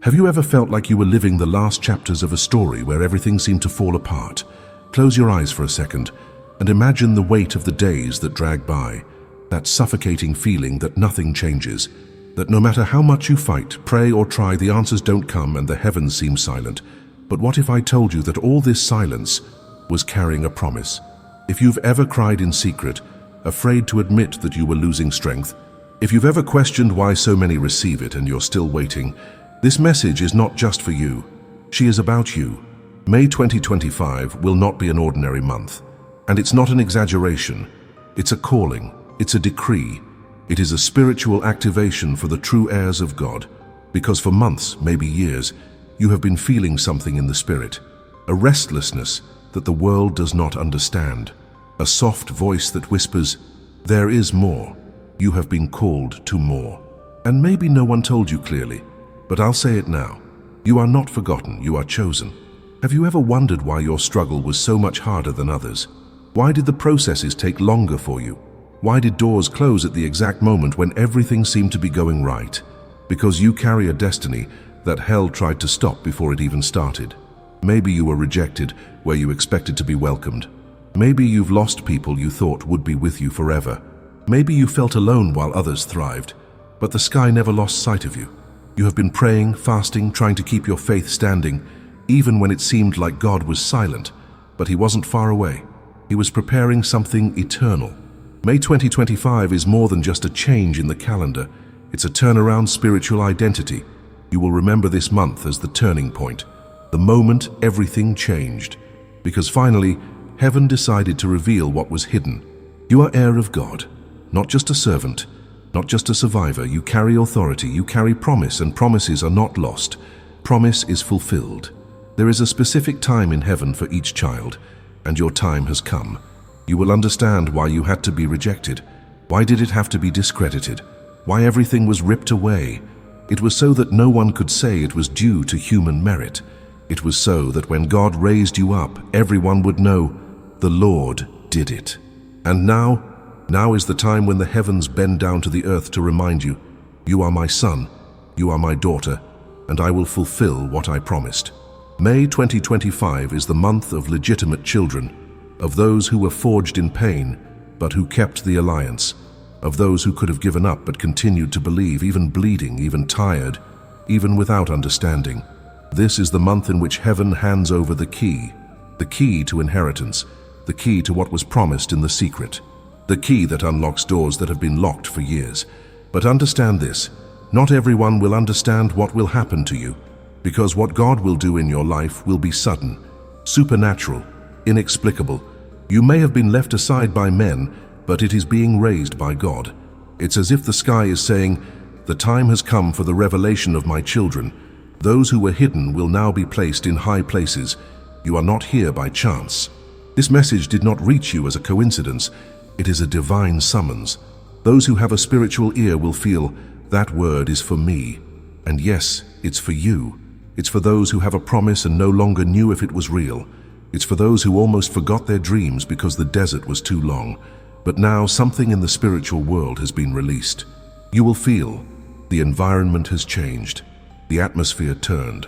Have you ever felt like you were living the last chapters of a story where everything seemed to fall apart? Close your eyes for a second and imagine the weight of the days that drag by, that suffocating feeling that nothing changes, that no matter how much you fight, pray or try, the answers don't come and the heavens seem silent. But what if I told you that all this silence was carrying a promise? If you've ever cried in secret, afraid to admit that you were losing strength, if you've ever questioned why so many receive it and you're still waiting, this message is not just for you. She is about you. May 2025 will not be an ordinary month. And it's not an exaggeration. It's a calling. It's a decree. It is a spiritual activation for the true heirs of God. Because for months, maybe years, you have been feeling something in the spirit. A restlessness that the world does not understand. A soft voice that whispers, there is more. You have been called to more. And maybe no one told you clearly, but I'll say it now. You are not forgotten, you are chosen. Have you ever wondered why your struggle was so much harder than others? Why did the processes take longer for you? Why did doors close at the exact moment when everything seemed to be going right? Because you carry a destiny that hell tried to stop before it even started. Maybe you were rejected where you expected to be welcomed. Maybe you've lost people you thought would be with you forever. Maybe you felt alone while others thrived, but the sky never lost sight of you. You have been praying, fasting, trying to keep your faith standing, even when it seemed like God was silent, but He wasn't far away. He was preparing something eternal. May 2025 is more than just a change in the calendar. It's a turnaround spiritual identity. You will remember this month as the turning point, the moment everything changed, because finally, heaven decided to reveal what was hidden. You are heir of God, not just a servant, not just a survivor. You carry authority, you carry promise, and promises are not lost. Promise is fulfilled. There is a specific time in heaven for each child, and your time has come. You will understand why you had to be rejected. Why did it have to be discredited? Why everything was ripped away? It was so that no one could say it was due to human merit. It was so that when God raised you up, everyone would know, the Lord did it. And now is the time when the heavens bend down to the earth to remind you, you are my son, you are my daughter, and I will fulfill what I promised. May 2025 is the month of legitimate children, of those who were forged in pain, but who kept the alliance, of those who could have given up but continued to believe, even bleeding, even tired, even without understanding. This is the month in which heaven hands over the key to inheritance, the key to what was promised in the secret, the key that unlocks doors that have been locked for years. But understand this, not everyone will understand what will happen to you, because what God will do in your life will be sudden, supernatural, inexplicable. You may have been left aside by men, but it is being raised by God. It's as if the sky is saying, the time has come for the revelation of my children. Those who were hidden will now be placed in high places. You are not here by chance. This message did not reach you as a coincidence. It is a divine summons. Those who have a spiritual ear will feel, that word is for me. And yes, it's for you. It's for those who have a promise and no longer knew if it was real. It's for those who almost forgot their dreams because the desert was too long. But now something in the spiritual world has been released. You will feel the environment has changed, the atmosphere turned,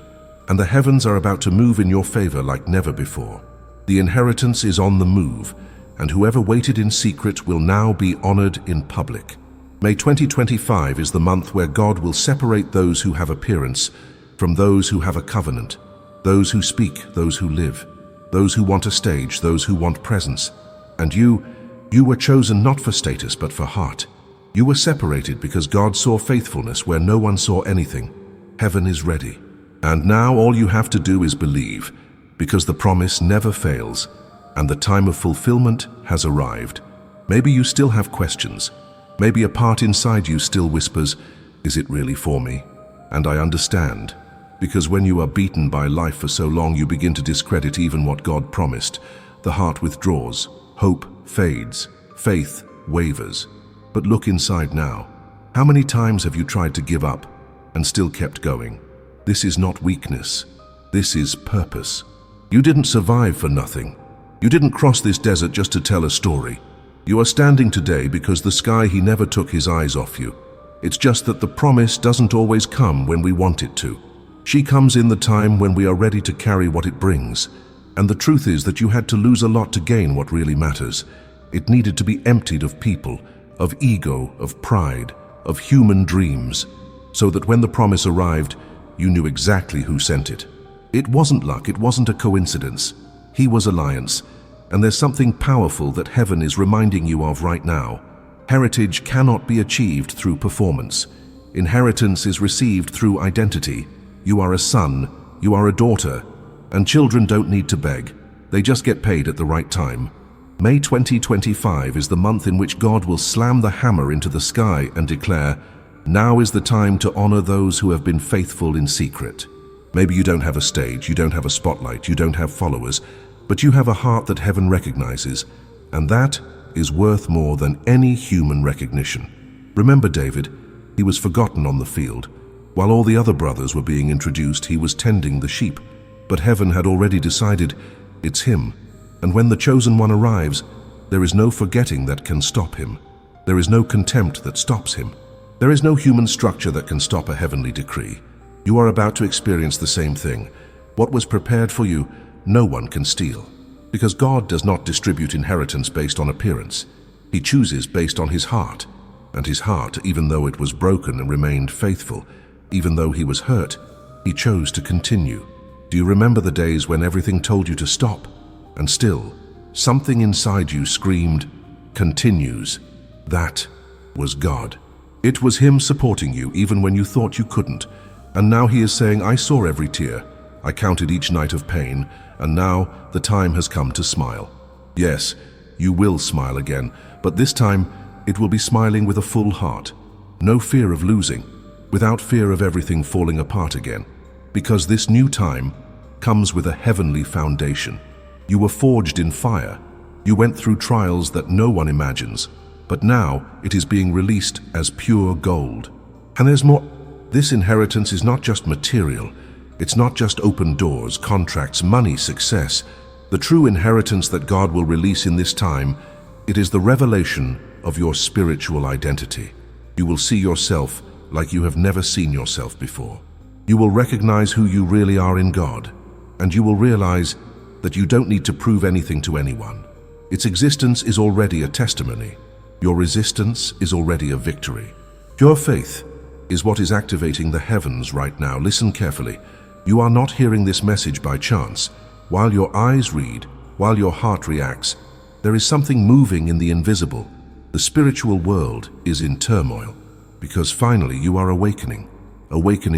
and the heavens are about to move in your favor like never before. The inheritance is on the move, and whoever waited in secret will now be honored in public. May 2025 is the month where God will separate those who have appearance from those who have a covenant, those who speak, those who live, those who want a stage, those who want presence. And you were chosen not for status but for heart. You were separated because God saw faithfulness where no one saw anything. Heaven is ready. And now all you have to do is believe, because the promise never fails, and the time of fulfillment has arrived. Maybe you still have questions. Maybe a part inside you still whispers, is it really for me? And I understand, because when you are beaten by life for so long, you begin to discredit even what God promised. The heart withdraws, hope fades, faith wavers. But look inside now. How many times have you tried to give up and still kept going? This is not weakness. This is purpose. You didn't survive for nothing. You didn't cross this desert just to tell a story. You are standing today because the sky, he never took his eyes off you. It's just that the promise doesn't always come when we want it to. She comes in the time when we are ready to carry what it brings. And the truth is that you had to lose a lot to gain what really matters. It needed to be emptied of people, of ego, of pride, of human dreams, so that when the promise arrived, you knew exactly who sent it. It wasn't luck, it wasn't a coincidence. He was alliance, and there's something powerful that heaven is reminding you of right now. Heritage cannot be achieved through performance. Inheritance is received through identity. You are a son, you are a daughter, and children don't need to beg. They just get paid at the right time. May 2025 is the month in which God will slam the hammer into the sky and declare, now is the time to honor those who have been faithful in secret. Maybe you don't have a stage, you don't have a spotlight, you don't have followers, but you have a heart that heaven recognizes, and that is worth more than any human recognition. Remember David, he was forgotten on the field. While all the other brothers were being introduced, he was tending the sheep. But heaven had already decided, it's him. And when the chosen one arrives, there is no forgetting that can stop him. There is no contempt that stops him. There is no human structure that can stop a heavenly decree. You are about to experience the same thing. What was prepared for you, no one can steal. Because God does not distribute inheritance based on appearance. He chooses based on his heart. And his heart, even though it was broken and remained faithful, even though he was hurt, he chose to continue. Do you remember the days when everything told you to stop? And still, something inside you screamed, continues. That was God. It was him supporting you even when you thought you couldn't. And now he is saying, I saw every tear. I counted each night of pain. And now the time has come to smile. Yes, you will smile again, but this time it will be smiling with a full heart. No fear of losing, without fear of everything falling apart again. Because this new time comes with a heavenly foundation. You were forged in fire. You went through trials that no one imagines. But now it is being released as pure gold. And there's more. This inheritance is not just material. It's not just open doors, contracts, money, success. The true inheritance that God will release in this time, it is the revelation of your spiritual identity. You will see yourself like you have never seen yourself before. You will recognize who you really are in God, and you will realize that you don't need to prove anything to anyone. Its existence is already a testimony. Your resistance is already a victory. Your faith is what is activating the heavens right now. Listen carefully. You are not hearing this message by chance. While your eyes read, while your heart reacts, there is something moving in the invisible. The spiritual world is in turmoil, because finally you are awakening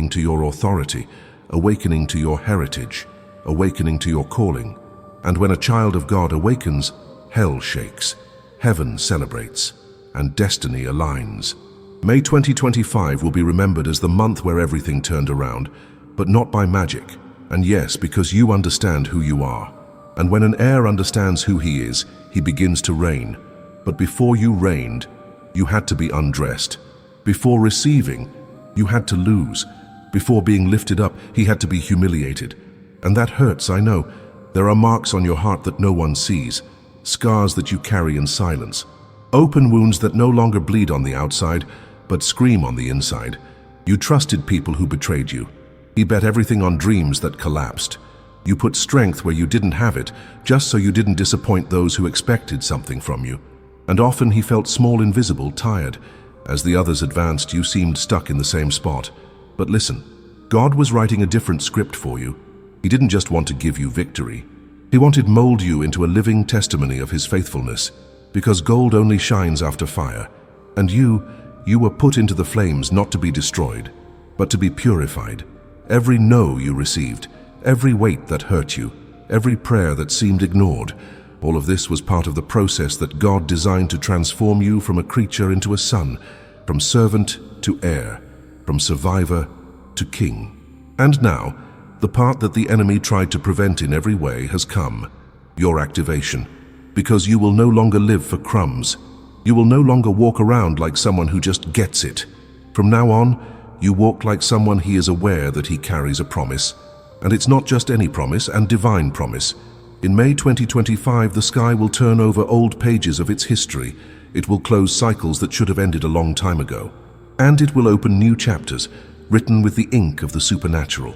to your authority, awakening to your heritage, awakening to your calling. And when a child of God awakens, hell shakes, heaven celebrates, and destiny aligns. May 2025 will be remembered as the month where everything turned around, but not by magic. And yes, because you understand who you are. And when an heir understands who he is, he begins to reign. But before you reigned, you had to be undressed. Before receiving, you had to lose. Before being lifted up, he had to be humiliated. And that hurts, I know. There are marks on your heart that no one sees, scars that you carry in silence, open wounds that no longer bleed on the outside, but scream on the inside. You trusted people who betrayed you. He bet everything on dreams that collapsed. You put strength where you didn't have it, just so you didn't disappoint those who expected something from you. And often he felt small, invisible, tired. As the others advanced, you seemed stuck in the same spot. But listen, God was writing a different script for you. He didn't just want to give you victory. He wanted to mold you into a living testimony of his faithfulness, because gold only shines after fire. And you were put into the flames not to be destroyed, but to be purified. Every no you received, every weight that hurt you, every prayer that seemed ignored, all of this was part of the process that God designed to transform you from a creature into a son, from servant to heir, from survivor to king. And now, the part that the enemy tried to prevent in every way has come, your activation, because you will no longer live for crumbs. You will no longer walk around like someone who just gets it. From now on, you walk like someone he is aware that he carries a promise. And it's not just any promise, and divine promise. In May 2025, the sky will turn over old pages of its history. It will close cycles that should have ended a long time ago. And it will open new chapters, written with the ink of the supernatural.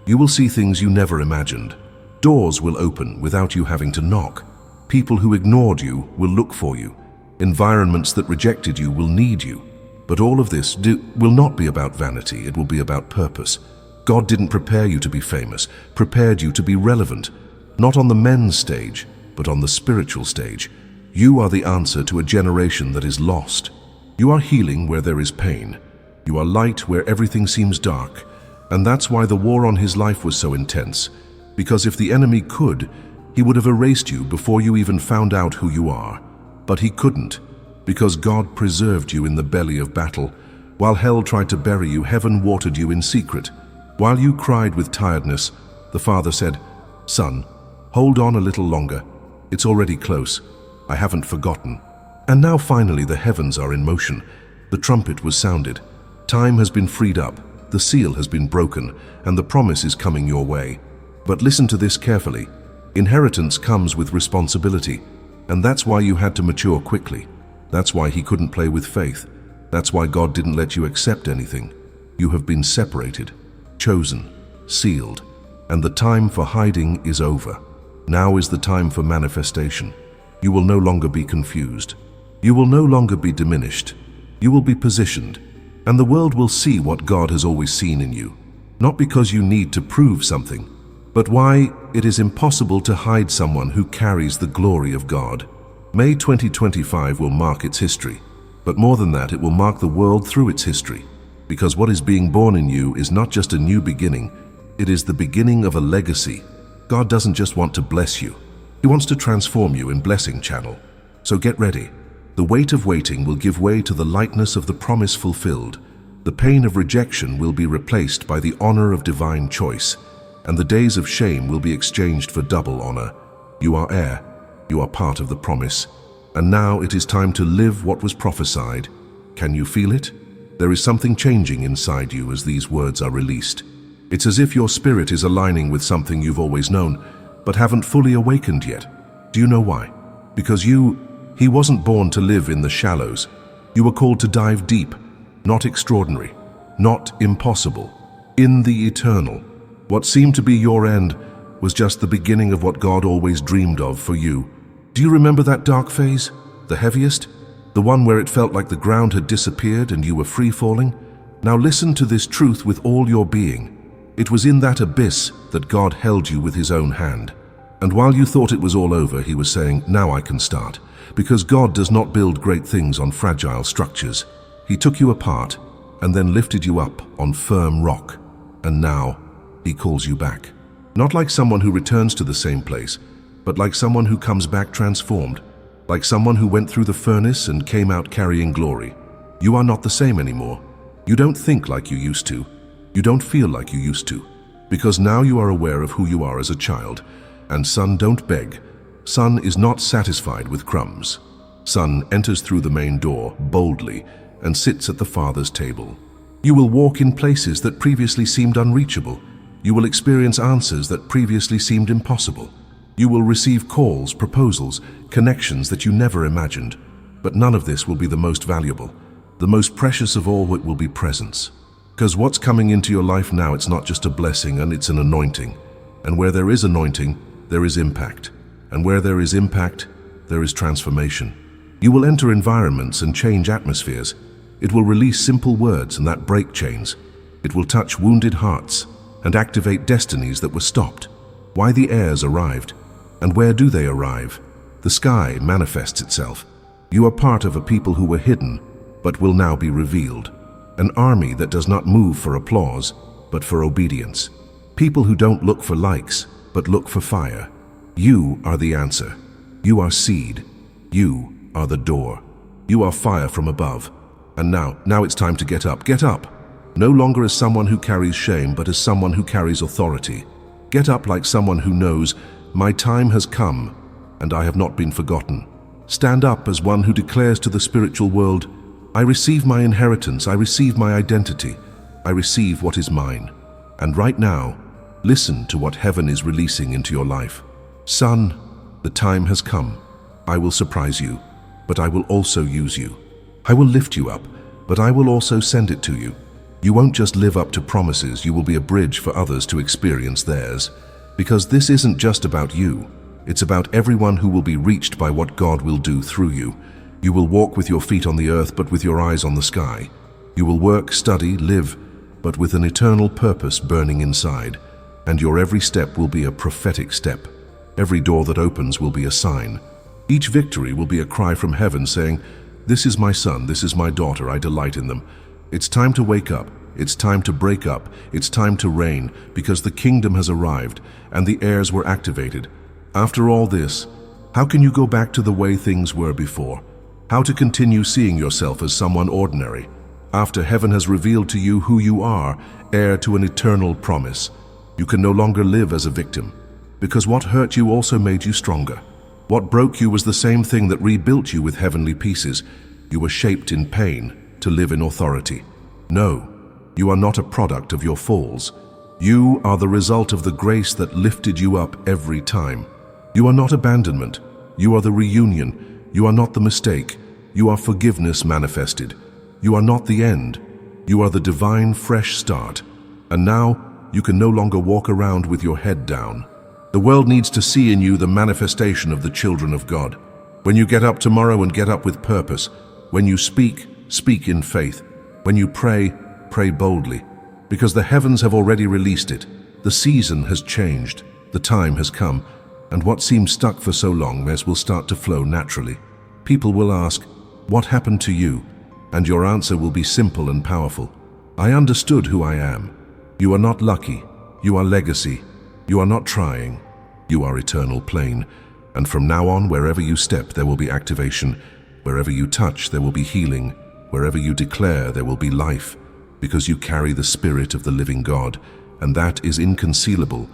You will see things you never imagined. Doors will open without you having to knock. People who ignored you will look for you. Environments that rejected you will need you. But all of this will not be about vanity, it will be about purpose. God didn't prepare you to be famous, prepared you to be relevant. Not on the men's stage, but on the spiritual stage. You are the answer to a generation that is lost. You are healing where there is pain. You are light where everything seems dark. And that's why the war on his life was so intense. Because if the enemy could, he would have erased you before you even found out who you are. But he couldn't, because God preserved you in the belly of battle. While hell tried to bury you, heaven watered you in secret. While you cried with tiredness, the Father said, "Son, hold on a little longer. It's already close. I haven't forgotten." And now finally the heavens are in motion. The trumpet was sounded. Time has been freed up. The seal has been broken, and the promise is coming your way. But listen to this carefully. Inheritance comes with responsibility, and that's why you had to mature quickly. That's why he couldn't play with faith. That's why God didn't let you accept anything. You have been separated, chosen, sealed, and the time for hiding is over. Now is the time for manifestation. You will no longer be confused. You will no longer be diminished. You will be positioned, and the world will see what God has always seen in you. Not because you need to prove something, but why it is impossible to hide someone who carries the glory of God. May 2025 will mark its history, but more than that, it will mark the world through its history. Because what is being born in you is not just a new beginning, it is the beginning of a legacy. God doesn't just want to bless you, He wants to transform you in Blessing Channel. So get ready. The weight of waiting will give way to the lightness of the promise fulfilled. The pain of rejection will be replaced by the honor of divine choice, and the days of shame will be exchanged for double honor. You are heir. You are part of the promise. And now it is time to live what was prophesied. Can you feel it? There is something changing inside you as these words are released. It's as if your spirit is aligning with something you've always known, but haven't fully awakened yet. Do you know why? Because he wasn't born to live in the shallows. You were called to dive deep, not extraordinary, not impossible, in the eternal. What seemed to be your end was just the beginning of what God always dreamed of for you. Do you remember that dark phase? The heaviest? The one where it felt like the ground had disappeared and you were free-falling? Now listen to this truth with all your being. It was in that abyss that God held you with His own hand. And while you thought it was all over, He was saying, "Now I can start." Because God does not build great things on fragile structures. He took you apart and then lifted you up on firm rock. And now He calls you back. Not like someone who returns to the same place, but like someone who comes back transformed, like someone who went through the furnace and came out carrying glory. You are not the same anymore. You don't think like you used to. You don't feel like you used to. Because now you are aware of who you are as a child. And son, don't beg. Son is not satisfied with crumbs. Son enters through the main door boldly and sits at the Father's table. You will walk in places that previously seemed unreachable. You will experience answers that previously seemed impossible. You will receive calls, proposals, connections that you never imagined. But none of this will be the most valuable. The most precious of all, it will be presence. Because what's coming into your life now, it's not just a blessing, and it's an anointing. And where there is anointing, there is impact. And where there is impact, there is transformation. You will enter environments and change atmospheres. It will release simple words and that break chains. It will touch wounded hearts and activate destinies that were stopped. Why the heirs arrived. And where do they arrive? The sky manifests itself. You are part of a people who were hidden, but will now be revealed. An army that does not move for applause, but for obedience. People who don't look for likes, but look for fire. You are the answer. You are seed. You are the door. You are fire from above. And now it's time to get up. Get up. No longer as someone who carries shame, but as someone who carries authority. Get up like someone who knows, my time has come, and I have not been forgotten. Stand up as one who declares to the spiritual world, I receive my inheritance, I receive my identity, I receive what is mine. And right now, listen to what heaven is releasing into your life. Son, the time has come. I will surprise you, but I will also use you. I will lift you up, but I will also send it to you. You won't just live up to promises, you will be a bridge for others to experience theirs. Because this isn't just about you, it's about everyone who will be reached by what God will do through you. You will walk with your feet on the earth, but with your eyes on the sky. You will work, study, live, but with an eternal purpose burning inside. And your every step will be a prophetic step. Every door that opens will be a sign. Each victory will be a cry from heaven saying, "This is my son, this is my daughter, I delight in them." It's time to wake up. It's time to break up. It's time to reign, because the kingdom has arrived and the heirs were activated. After all this, how can you go back to the way things were before? How to continue seeing yourself as someone ordinary, after heaven has revealed to you who you are, heir to an eternal promise? You can no longer live as a victim, because what hurt you also made you stronger. What broke you was the same thing that rebuilt you with heavenly pieces. You were shaped in pain to live in authority. No, you are not a product of your falls. You are the result of the grace that lifted you up every time. You are not abandonment. You are the reunion. You are not the mistake. You are forgiveness manifested. You are not the end. You are the divine fresh start. And now, you can no longer walk around with your head down. The world needs to see in you the manifestation of the children of God. When you get up tomorrow and get up with purpose. When you speak, speak in faith. When you pray, pray boldly. Because the heavens have already released it. The season has changed. The time has come. And what seemed stuck for so long will start to flow naturally. People will ask, "What happened to you?" And your answer will be simple and powerful. "I understood who I am." You are not lucky. You are legacy. You are not trying. You are eternal plane. And from now on, wherever you step, there will be activation. Wherever you touch, there will be healing. Wherever you declare, there will be life. Because you carry the Spirit of the living God. And that is inconcealable,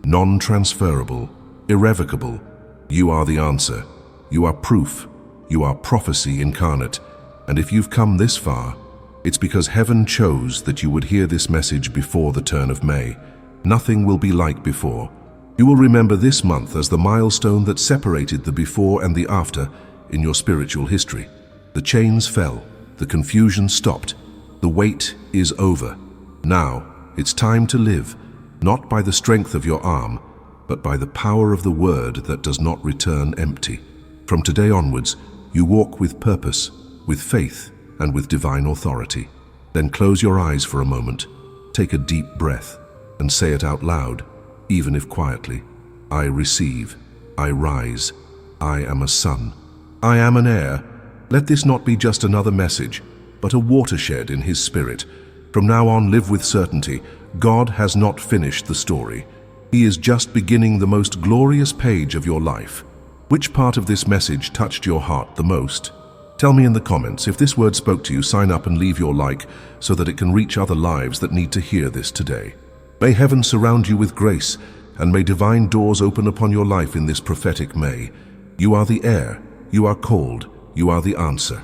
non-transferable, irrevocable. You are the answer. You are proof. You are prophecy incarnate. And if you've come this far, it's because heaven chose that you would hear this message before the turn of May. Nothing will be like before. You will remember this month as the milestone that separated the before and the after in your spiritual history. The chains fell. The confusion stopped. The wait is over. Now, it's time to live, not by the strength of your arm, but by the power of the word that does not return empty. From today onwards, you walk with purpose, with faith, and with divine authority. Then close your eyes for a moment, take a deep breath, and say it out loud, even if quietly. I receive. I rise. I am a son. I am an heir. Let this not be just another message, but a watershed in His Spirit. From now on, live with certainty. God has not finished the story. He is just beginning the most glorious page of your life. Which part of this message touched your heart the most? Tell me in the comments. If this word spoke to you, sign up and leave your like so that it can reach other lives that need to hear this today. May heaven surround you with grace, and may divine doors open upon your life in this prophetic May. You are the heir. You are called. You are the answer.